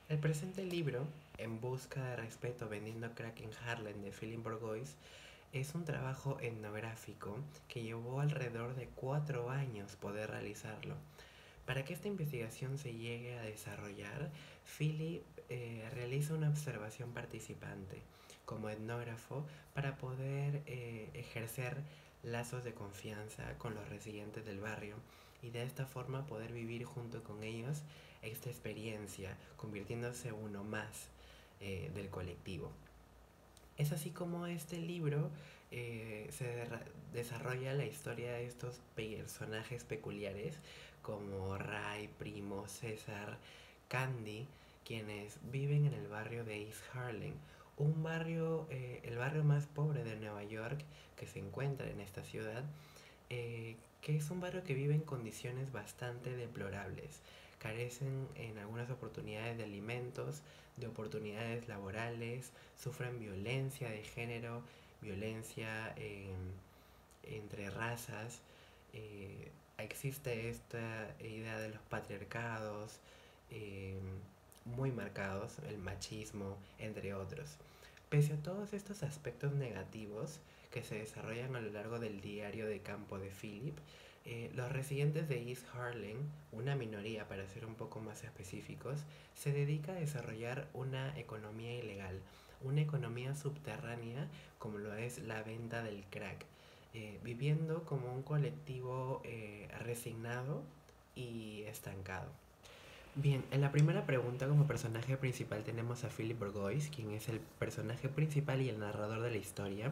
El presente libro, En busca de respeto vendiendo crack en Harlem de Philip Bourgois, es un trabajo etnográfico que llevó alrededor de 4 años poder realizarlo. Para que esta investigación se llegue a desarrollar, Philip realiza una observación participante como etnógrafo para poder ejercer lazos de confianza con los residentes del barrio y de esta forma poder vivir junto con ellos esta experiencia, convirtiéndose uno más del colectivo. Es así como este libro desarrolla la historia de estos personajes peculiares como Ray, Primo, César, Candy, quienes viven en el barrio de East Harlem, un barrio, el barrio más pobre de Nueva York que se encuentra en esta ciudad, que es un barrio que vive en condiciones bastante deplorables. Carecen en algunas oportunidades de alimentos, de oportunidades laborales, sufren violencia de género, violencia entre razas. Existe esta idea de los patriarcados eh, muy marcados, el machismo, entre otros. Pese a todos estos aspectos negativos que se desarrollan a lo largo del diario de campo de Philip, los residentes de East Harlem, una minoría para ser un poco más específicos, se dedica a desarrollar una economía ilegal, una economía subterránea como lo es la venta del crack, viviendo como un colectivo resignado y estancado. Bien, en la primera pregunta como personaje principal tenemos a Philip Bourgois, quien es el personaje principal y el narrador de la historia.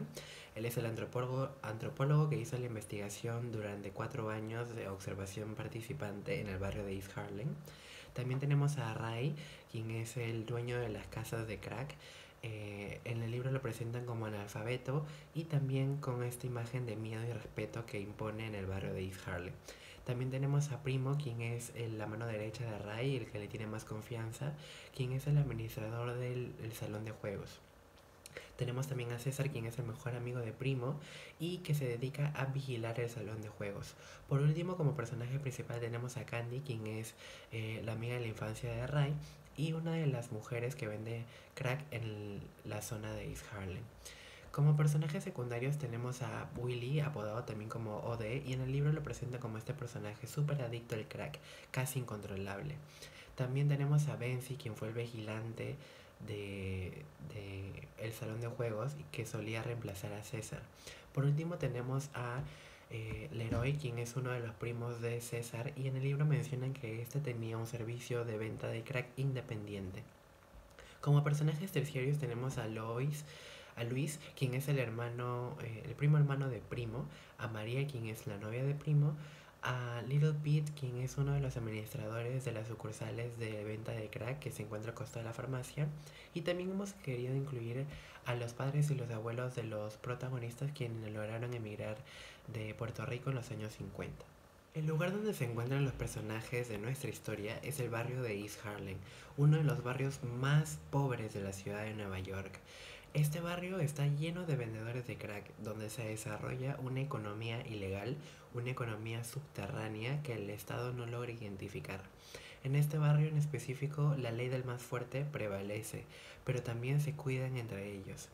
Él es el antropólogo que hizo la investigación durante 4 años de observación participante en el barrio de East Harlem. También tenemos a Ray, quien es el dueño de las casas de crack. En el libro lo presentan como analfabeto y también con esta imagen de miedo y respeto que impone en el barrio de East Harlem. También tenemos a Primo, quien es la mano derecha de Ray, el que le tiene más confianza, quien es el administrador del salón de juegos. Tenemos también a César, quien es el mejor amigo de Primo y que se dedica a vigilar el salón de juegos. Por último, como personaje principal tenemos a Candy, quien es la amiga de la infancia de Ray y una de las mujeres que vende crack en la zona de East Harlem. Como personajes secundarios tenemos a Willy, apodado también como OD, y en el libro lo presenta como este personaje súper adicto al crack, casi incontrolable. También tenemos a Benzi, quien fue el vigilante de el salón de juegos y que solía reemplazar a César. Por último tenemos a Leroy, quien es uno de los primos de César, y en el libro mencionan que este tenía un servicio de venta de crack independiente. Como personajes terciarios tenemos a Luis, quien es el hermano, el primo hermano de Primo, a María, quien es la novia de Primo, a Little Pete, quien es uno de los administradores de las sucursales de venta de crack que se encuentra a costa de la farmacia, y también hemos querido incluir a los padres y los abuelos de los protagonistas quienes lograron emigrar de Puerto Rico en los años 50. El lugar donde se encuentran los personajes de nuestra historia es el barrio de East Harlem, uno de los barrios más pobres de la ciudad de Nueva York. Este barrio está lleno de vendedores de crack, donde se desarrolla una economía ilegal, una economía subterránea que el Estado no logra identificar. En este barrio en específico, la ley del más fuerte prevalece, pero también se cuidan entre ellos.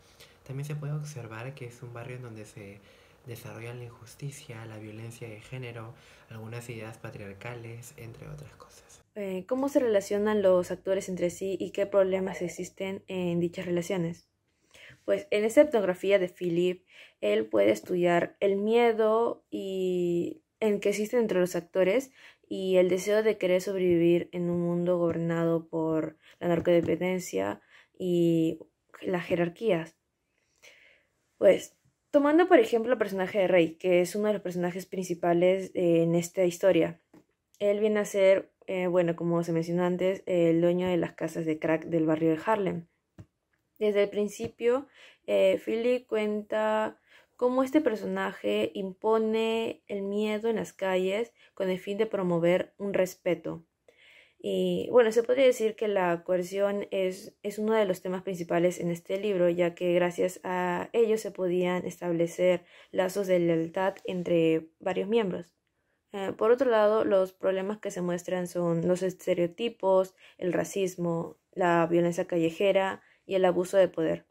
También se puede observar que es un barrio en donde se desarrolla la injusticia, la violencia de género, algunas ideas patriarcales, entre otras cosas. ¿Cómo se relacionan los actores entre sí y qué problemas existen en dichas relaciones? Pues en esta etnografía de Philip, él puede estudiar el miedo y en que existe entre los actores y el deseo de querer sobrevivir en un mundo gobernado por la narcodependencia y las jerarquías. Pues, tomando por ejemplo el personaje de Rey, que es uno de los personajes principales en esta historia. Él viene a ser, bueno, como se mencionó antes, el dueño de las casas de crack del barrio de Harlem. Desde el principio, Philly cuenta cómo este personaje impone el miedo en las calles con el fin de promover un respeto. Y bueno, se podría decir que la coerción es uno de los temas principales en este libro, ya que gracias a ello se podían establecer lazos de lealtad entre varios miembros. Por otro lado, los problemas que se muestran son los estereotipos, el racismo, la violencia callejera y el abuso de poder.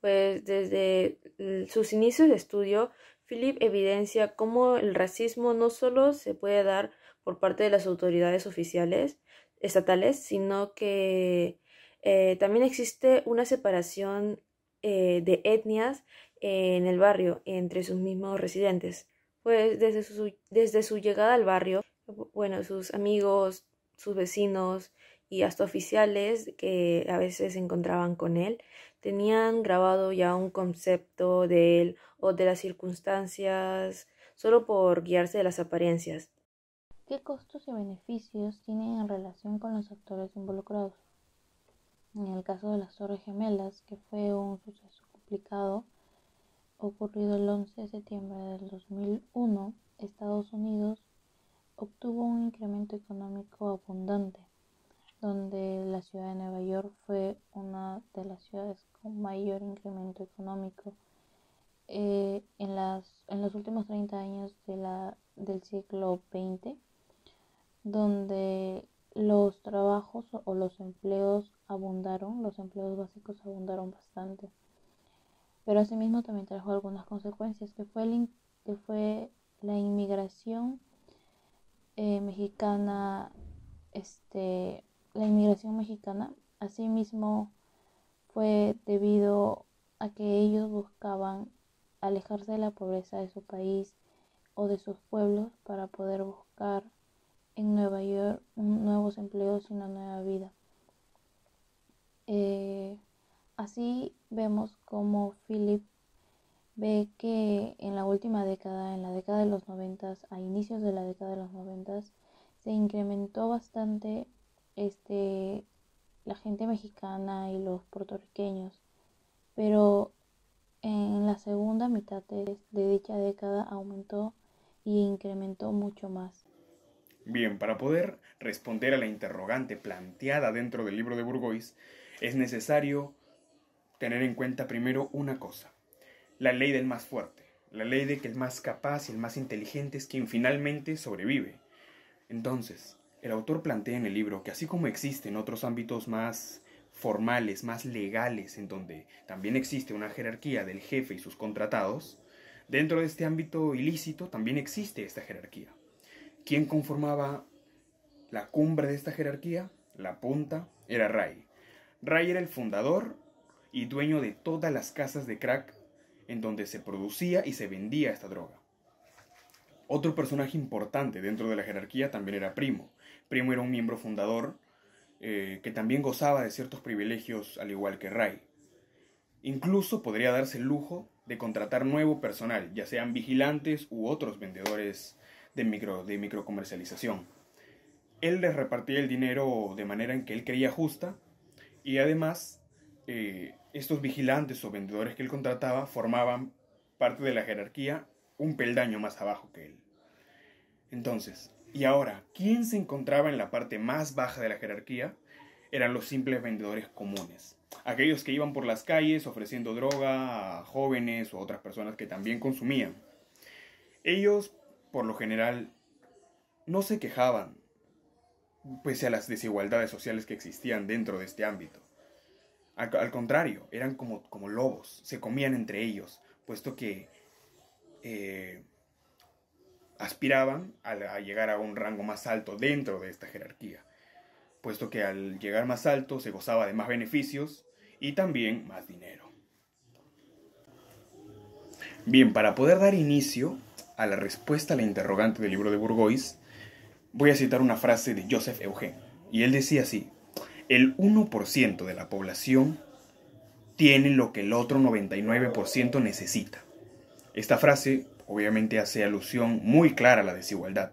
Pues desde sus inicios de estudio, Philip evidencia cómo el racismo no solo se puede dar por parte de las autoridades oficiales estatales, sino que también existe una separación de etnias en el barrio entre sus mismos residentes. Pues desde su llegada al barrio, bueno, sus amigos, sus vecinos y hasta oficiales que a veces se encontraban con él, tenían grabado ya un concepto de él o de las circunstancias solo por guiarse de las apariencias. ¿Qué costos y beneficios tienen en relación con los actores involucrados? En el caso de las Torres Gemelas, que fue un suceso complicado, ocurrido el 11 de septiembre del 2001, Estados Unidos obtuvo un incremento económico abundante, donde la ciudad de Nueva York fue una de las ciudades con mayor incremento económico en los últimos 30 años del siglo XX, donde los trabajos o los empleos abundaron, los empleos básicos abundaron bastante. Pero asimismo también trajo algunas consecuencias, que fue la inmigración mexicana, la inmigración mexicana. Asimismo fue debido a que ellos buscaban alejarse de la pobreza de su país o de sus pueblos para poder buscar en Nueva York nuevos empleos y una nueva vida. Así vemos como Philip ve que en la última década, en la década de los 90, a inicios de la década de los 90, se incrementó bastante la gente mexicana y los puertorriqueños, pero en la segunda mitad de dicha década aumentó y incrementó mucho más. Bien, para poder responder a la interrogante planteada dentro del libro de Bourgeois, es necesario tener en cuenta primero una cosa: la ley del más fuerte, la ley de que el más capaz y el más inteligente es quien finalmente sobrevive. Entonces, el autor plantea en el libro que así como existen otros ámbitos más formales, más legales, en donde también existe una jerarquía del jefe y sus contratados, dentro de este ámbito ilícito también existe esta jerarquía. ¿Quién conformaba la cumbre de esta jerarquía? La punta era Ray. Ray era el fundador y dueño de todas las casas de crack en donde se producía y se vendía esta droga. Otro personaje importante dentro de la jerarquía también era Primo. Primo era un miembro fundador que también gozaba de ciertos privilegios al igual que Ray. Incluso podría darse el lujo de contratar nuevo personal, ya sean vigilantes u otros vendedores de microcomercialización. Él les repartía el dinero de manera en que él creía justa, y además estos vigilantes o vendedores que él contrataba formaban parte de la jerarquía un peldaño más abajo que él. Entonces, y ahora, ¿quién se encontraba en la parte más baja de la jerarquía? Eran los simples vendedores comunes, aquellos que iban por las calles ofreciendo droga a jóvenes o a otras personas que también consumían. Ellos, por lo general, no se quejaban, pese a las desigualdades sociales que existían dentro de este ámbito. Al contrario, eran como lobos, se comían entre ellos, puesto que aspiraban a llegar a un rango más alto dentro de esta jerarquía, puesto que al llegar más alto se gozaba de más beneficios y también más dinero. Bien, para poder dar inicio a la respuesta a la interrogante del libro de Bourgeois, voy a citar una frase de Joseph Eugène, y él decía así: el 1% de la población tiene lo que el otro 99% necesita. Esta frase obviamente hace alusión muy clara a la desigualdad.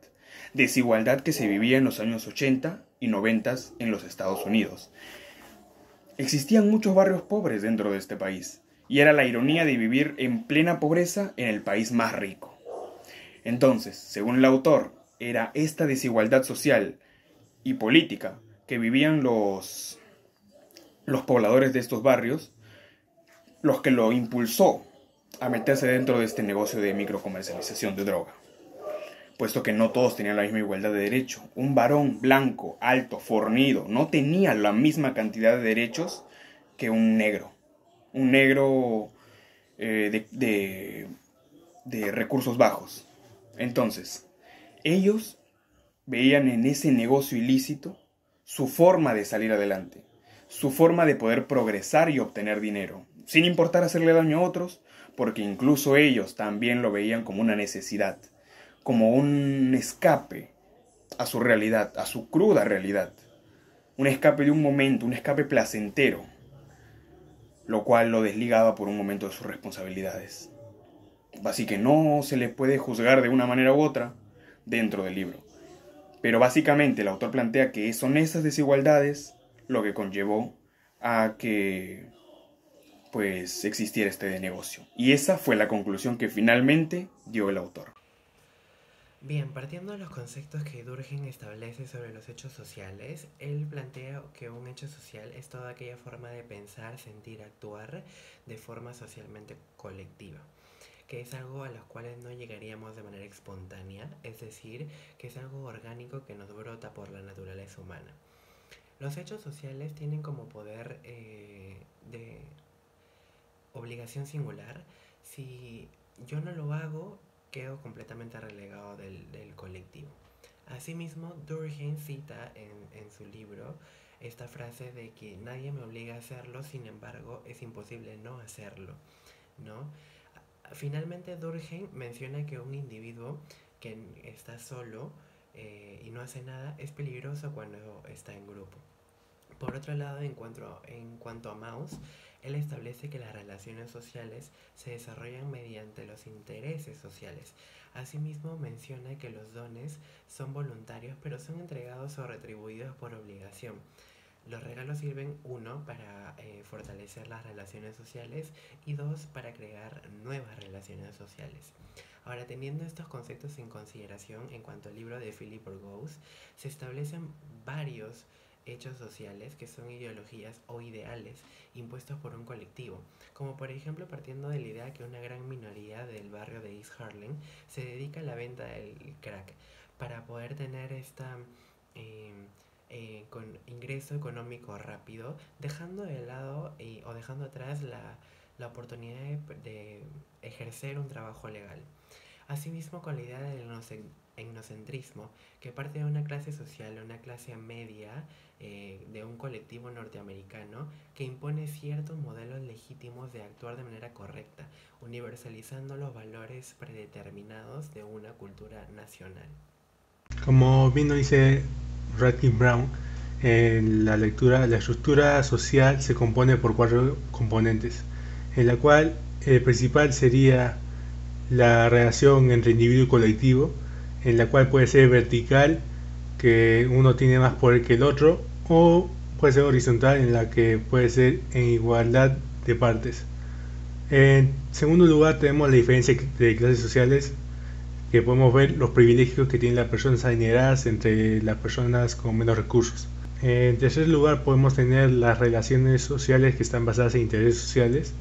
Desigualdad que se vivía en los años 80 y 90 en los Estados Unidos. Existían muchos barrios pobres dentro de este país, y era la ironía de vivir en plena pobreza en el país más rico. Entonces, según el autor, era esta desigualdad social y política que vivían los pobladores de estos barrios los que lo impulsó a meterse dentro de este negocio de microcomercialización de droga. puesto que no todos tenían la misma igualdad de derecho. Un varón blanco, alto, fornido, no tenía la misma cantidad de derechos que un negro. Un negro de recursos bajos. Entonces, ellos veían en ese negocio ilícito su forma de salir adelante, su forma de poder progresar y obtener dinero, sin importar hacerle daño a otros, porque incluso ellos también lo veían como una necesidad, como un escape a su realidad, a su cruda realidad, un escape de un momento, un escape placentero, lo cual lo desligaba por un momento de sus responsabilidades. Así que no se le puede juzgar de una manera u otra dentro del libro. Pero básicamente el autor plantea que son esas desigualdades lo que conllevó a que pues existiera este negocio. Y esa fue la conclusión que finalmente dio el autor. Bien, partiendo de los conceptos que Durkheim establece sobre los hechos sociales, él plantea que un hecho social es toda aquella forma de pensar, sentir, actuar de forma socialmente colectiva, que es algo a los cuales no llegaríamos de manera espontánea, es decir, que es algo orgánico que nos brota por la naturaleza humana. Los hechos sociales tienen como poder de obligación singular. Si yo no lo hago, quedo completamente relegado del colectivo. Asimismo, Durkheim cita en su libro esta frase de que nadie me obliga a hacerlo, sin embargo, es imposible no hacerlo, ¿no? Finalmente, Durkheim menciona que un individuo que está solo y no hace nada es peligroso cuando está en grupo. Por otro lado, en cuanto a Mauss, él establece que las relaciones sociales se desarrollan mediante los intereses sociales. Asimismo, menciona que los dones son voluntarios, pero son entregados o retribuidos por obligación. Los regalos sirven, 1, para fortalecer las relaciones sociales y 2, para crear nuevas relaciones sociales. Ahora, teniendo estos conceptos en consideración, en cuanto al libro de Philip Burgos, se establecen varios hechos sociales que son ideologías o ideales impuestos por un colectivo, como por ejemplo partiendo de la idea que una gran minoría del barrio de East Harlem se dedica a la venta del crack para poder tener con ingreso económico rápido, dejando de lado o dejando atrás la oportunidad de ejercer un trabajo legal. Asimismo, con la idea del etnocentrismo, que parte de una clase social, una clase media, de un colectivo norteamericano que impone ciertos modelos legítimos de actuar de manera correcta, universalizando los valores predeterminados de una cultura nacional. Como bien lo dice Radcliffe Brown, en la lectura, la estructura social se compone por 4 componentes, en la cual el principal sería la relación entre individuo y colectivo, en la cual puede ser vertical, que uno tiene más poder que el otro, o puede ser horizontal, en la que puede ser en igualdad de partes. En segundo lugar, tenemos la diferencia de clases sociales, que podemos ver los privilegios que tienen las personas adineradas entre las personas con menos recursos. En tercer lugar, podemos tener las relaciones sociales que están basadas en intereses sociales.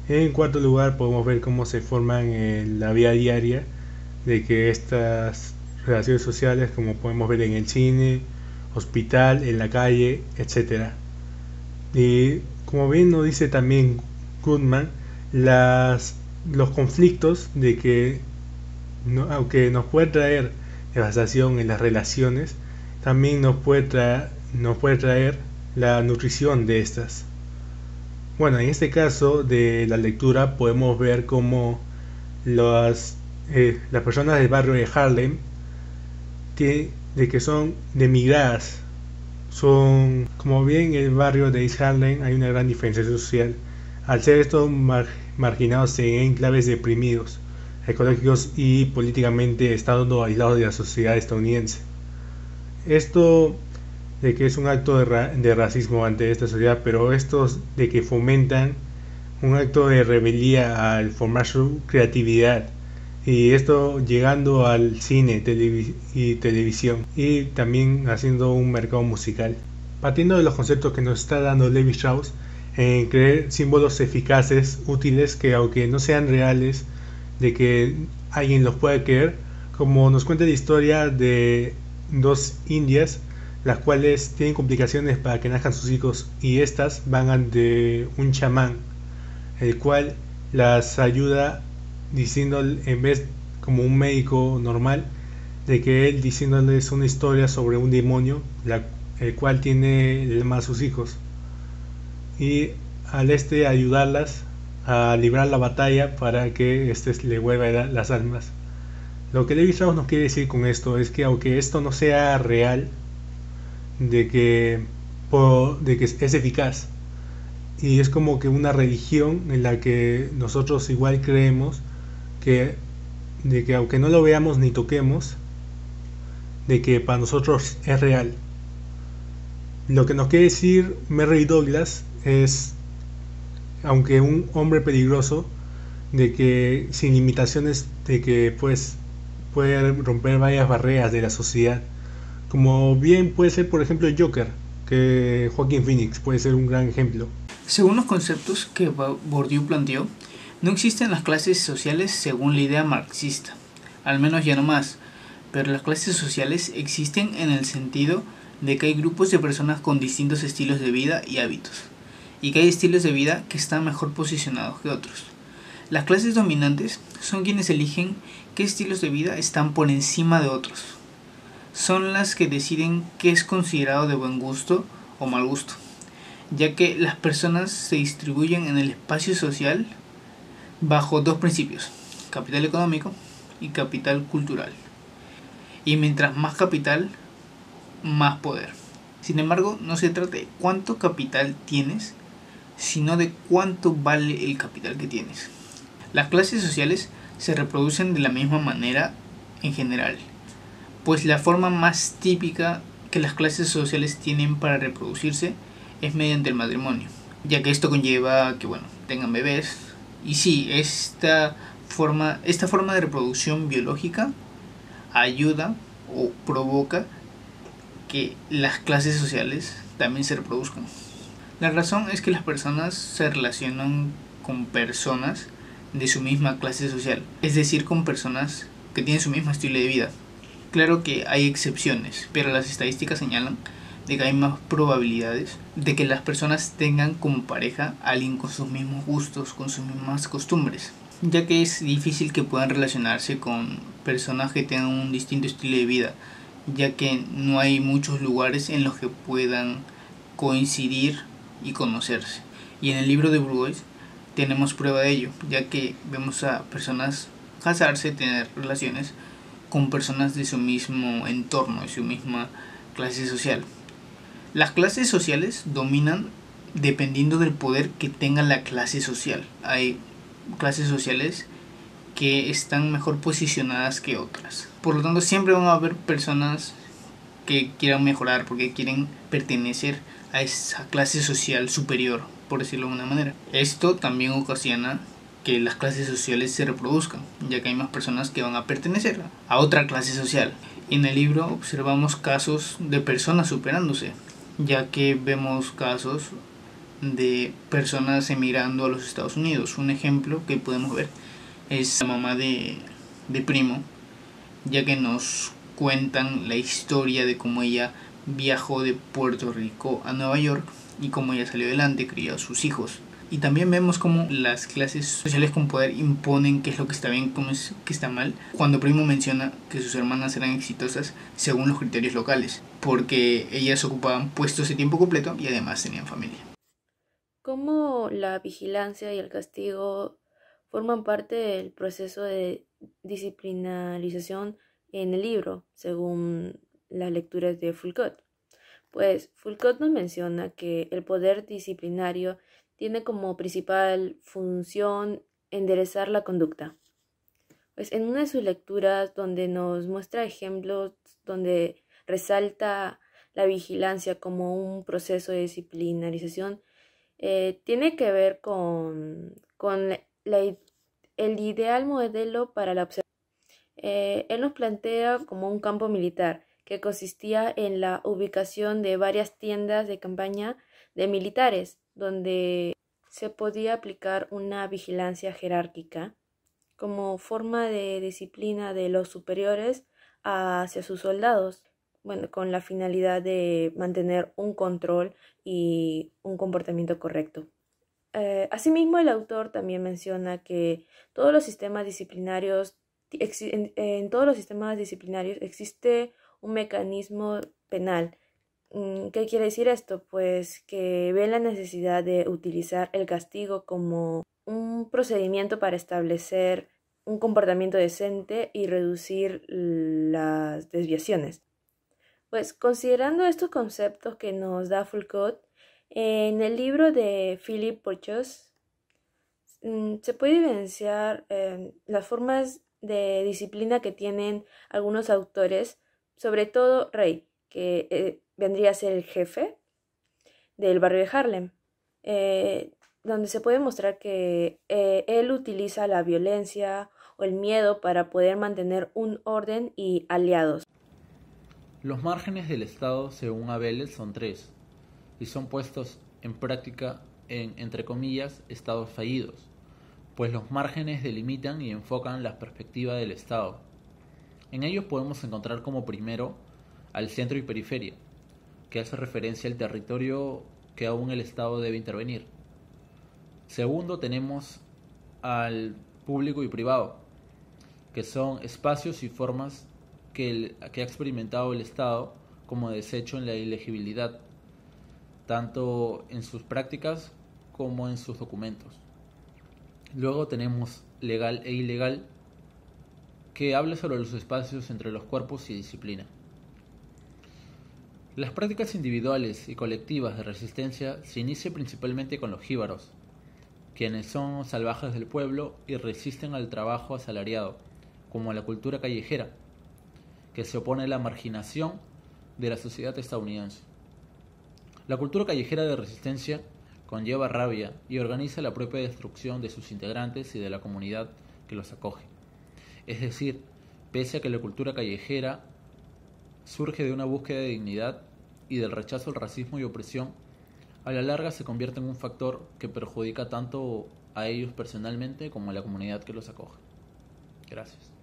En cuarto lugar, podemos ver cómo se forman en la vida diaria de que estas relaciones sociales, como podemos ver en el cine, hospital, en la calle, etc. Y como bien nos dice también Goodman, los conflictos de que aunque nos puede traer devastación en las relaciones, también nos puede traer la nutrición de estas. Bueno, en este caso de la lectura podemos ver cómo las personas del barrio de Harlem, de que son demigradas, son, como bien en el barrio de East Harlem hay una gran diferenciación social, al ser estos marginados en enclaves deprimidos, ecológicos y políticamente estando aislados de la sociedad estadounidense. Esto de que es un acto de racismo ante esta sociedad, pero estos de que fomentan un acto de rebeldía al formar su creatividad, y esto llegando al cine y televisión, y también haciendo un mercado musical. Partiendo de los conceptos que nos está dando Levi Strauss, en crear símbolos eficaces, útiles, que aunque no sean reales, de que alguien los pueda creer, como nos cuenta la historia de dos indias, las cuales tienen complicaciones para que nazcan sus hijos, y estas van ante un chamán, el cual las ayuda diciendo, en vez como un médico normal, de que él diciéndoles una historia sobre un demonio, el cual tiene más a sus hijos, y al ayudarlas a librar la batalla para que le vuelva a dar las almas. Lo que Levi Strauss nos quiere decir con esto es que aunque esto no sea real, de que es eficaz, y es como que una religión en la que nosotros igual creemos que de que aunque no lo veamos ni toquemos, de que para nosotros es real. Lo que nos quiere decir Mary Douglas es, aunque un hombre peligroso, de que sin limitaciones, de que pues puede romper varias barreras de la sociedad, como bien puede ser por ejemplo el Joker, que Joaquin Phoenix puede ser un gran ejemplo. Según los conceptos que Bourdieu planteó, no existen las clases sociales según la idea marxista, al menos ya no más, pero las clases sociales existen en el sentido de que hay grupos de personas con distintos estilos de vida y hábitos, y que hay estilos de vida que están mejor posicionados que otros. Las clases dominantes son quienes eligen qué estilos de vida están por encima de otros. Son las que deciden qué es considerado de buen gusto o mal gusto, ya que las personas se distribuyen en el espacio social bajo dos principios: capital económico y capital cultural. Y mientras más capital, más poder. Sin embargo, no se trata de cuánto capital tienes, sino de cuánto vale el capital que tienes. Las clases sociales se reproducen de la misma manera en general, pues la forma más típica que las clases sociales tienen para reproducirse es mediante el matrimonio, ya que esto conlleva que tengan bebés. Y sí, esta forma de reproducción biológica ayuda o provoca que las clases sociales también se reproduzcan. La razón es que las personas se relacionan con personas de su misma clase social, es decir, con personas que tienen su mismo estilo de vida. Claro que hay excepciones, pero las estadísticas señalan de que hay más probabilidades de que las personas tengan como pareja a alguien con sus mismos gustos, con sus mismas costumbres, ya que es difícil que puedan relacionarse con personas que tengan un distinto estilo de vida, ya que no hay muchos lugares en los que puedan coincidir y conocerse. Y en el libro de Bourgois tenemos prueba de ello, ya que vemos a personas casarse, tener relaciones con personas de su mismo entorno, de su misma clase social. Las clases sociales dominan dependiendo del poder que tenga la clase social. Hay clases sociales que están mejor posicionadas que otras. Por lo tanto, siempre van a haber personas que quieran mejorar porque quieren pertenecer a esa clase social superior, por decirlo de una manera. Esto también ocasiona que las clases sociales se reproduzcan, ya que hay más personas que van a pertenecer a otra clase social. En el libro observamos casos de personas superándose, ya que vemos casos de personas emigrando a los Estados Unidos. Un ejemplo que podemos ver es la mamá de Primo, ya que nos cuentan la historia de cómo ella viajó de Puerto Rico a Nueva York y cómo ella salió adelante, crió a sus hijos. Y también vemos cómo las clases sociales con poder imponen qué es lo que está bien, qué es que está mal, cuando Primo menciona que sus hermanas eran exitosas según los criterios locales, porque ellas ocupaban puestos de tiempo completo y además tenían familia. Cómo la vigilancia y el castigo forman parte del proceso de disciplinarización en el libro, según las lecturas de Foucault. Pues Foucault nos menciona que el poder disciplinario tiene como principal función enderezar la conducta. Pues en una de sus lecturas donde nos muestra ejemplos donde resalta la vigilancia como un proceso de disciplinarización, tiene que ver con el ideal modelo para la observación. Él nos plantea como un campo militar que consistía en la ubicación de varias tiendas de campaña de militares, donde se podía aplicar una vigilancia jerárquica como forma de disciplina de los superiores hacia sus soldados, bueno, con la finalidad de mantener un control y un comportamiento correcto. Asimismo, el autor también menciona que todos los sistemas disciplinarios, en todos los sistemas disciplinarios existe un mecanismo penal. ¿Qué quiere decir esto? Pues que ve la necesidad de utilizar el castigo como un procedimiento para establecer un comportamiento decente y reducir las desviaciones. Pues considerando estos conceptos que nos da Foucault, en el libro de Philippe Bourdieu se puede evidenciar las formas de disciplina que tienen algunos autores, sobre todo Rey, que vendría a ser el jefe del barrio de Harlem, donde se puede mostrar que él utiliza la violencia o el miedo para poder mantener un orden y aliados. Los márgenes del Estado, según Abel, son 3, y son puestos en práctica en, entre comillas, estados fallidos, pues los márgenes delimitan y enfocan la perspectiva del Estado. En ellos podemos encontrar como primero al centro y periferia, que hace referencia al territorio que aún el Estado debe intervenir. Segundo, tenemos al público y privado, que son espacios y formas que ha experimentado el Estado como desecho en la ilegibilidad, tanto en sus prácticas como en sus documentos. Luego tenemos legal e ilegal, que habla sobre los espacios entre los cuerpos y disciplina. Las prácticas individuales y colectivas de resistencia se inician principalmente con los jíbaros, quienes son salvajes del pueblo y resisten al trabajo asalariado, como la cultura callejera, que se opone a la marginación de la sociedad estadounidense. La cultura callejera de resistencia conlleva rabia y organiza la propia destrucción de sus integrantes y de la comunidad que los acoge. Es decir, pese a que la cultura callejera surge de una búsqueda de dignidad y del rechazo al racismo y opresión, a la larga se convierte en un factor que perjudica tanto a ellos personalmente como a la comunidad que los acoge. Gracias.